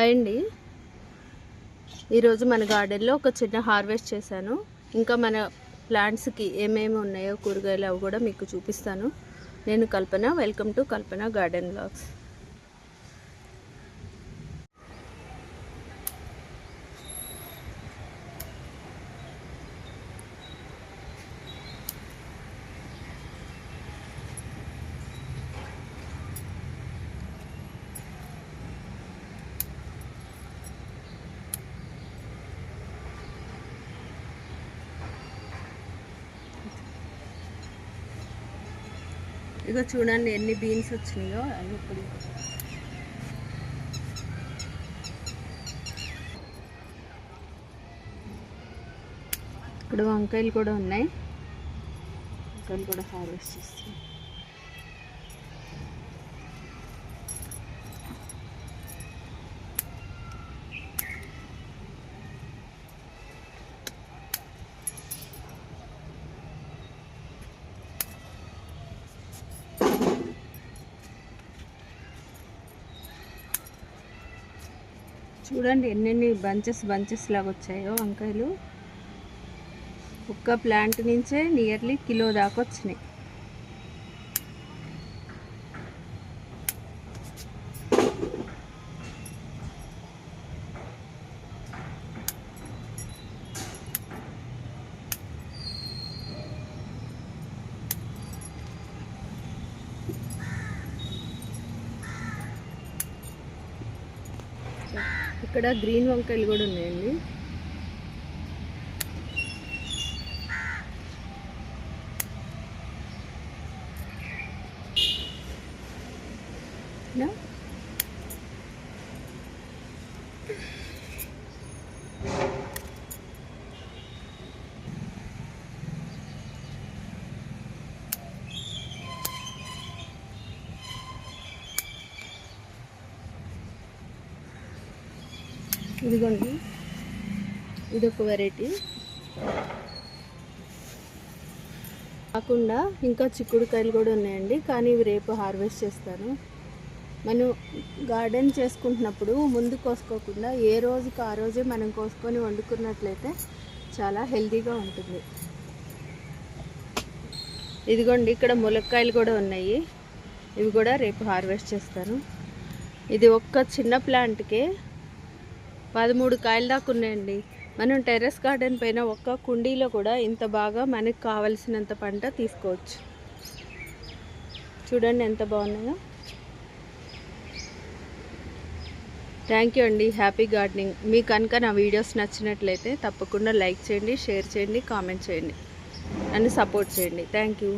Hi అండి. ఈరోజు మన గార్డెన్లో ఒక చిన్న హార్వెస్ట్ చేశాను. ఇంకా మన ప్లాంట్స్కి ఏమేమి ఉన్నాయో కూరగాయలు అవి కూడా మీకు చూపిస్తాను. నేను Kalpana. Welcome to Kalpana garden vlogs. ఇగో చూడండి ఎన్ని బీన్స్ వచ్చినాయో. ఇప్పుడు ఇక్కడ వంకాయలు కూడా ఉన్నాయి. వంకాయలు కూడా హార్వెస్ట్ చేస్తాం. చూడండి ఎన్నెన్ని బంచెస్ లాగా వచ్చాయో వంకాయలు. ఒక్క ప్లాంట్ నుంచే నియర్లీ కిలో దాకా వచ్చినాయి. ఇక్కడ గ్రీన్ వంకాయలు కూడా ఉన్నాయండి. ఇదిగోండి, ఇదొక వెరైటీ. కాకుండా ఇంకా చిక్కుడుకాయలు కూడా ఉన్నాయండి, కానీ ఇవి రేపు హార్వెస్ట్ చేస్తాను. మనం గార్డెన్ చేసుకుంటున్నప్పుడు ముందు కోసుకోకుండా ఏ రోజుకి ఆ రోజే మనం కోసుకొని వండుకున్నట్లయితే చాలా హెల్తీగా ఉంటుంది. ఇదిగోండి, ఇక్కడ ములక్కాయలు కూడా ఉన్నాయి. ఇవి కూడా రేపు హార్వెస్ట్ చేస్తాను. ఇది ఒక్క చిన్న ప్లాంట్కే 13 కాయలు దాకా ఉన్నాయండి. మనం టెర్రస్ గార్డెన్ పైన ఒక్క కుండీలో కూడా ఇంత బాగా మనకు కావలసినంత పంట తీసుకోవచ్చు. చూడండి ఎంత బాగున్నాయో. థ్యాంక్ యూ అండి. Happy gardening. మీకు కనుక నా వీడియోస్ నచ్చినట్లయితే తప్పకుండా లైక్ చేయండి, షేర్ చేయండి, కామెంట్ చేయండి, నన్ను సపోర్ట్ చేయండి. Thank you.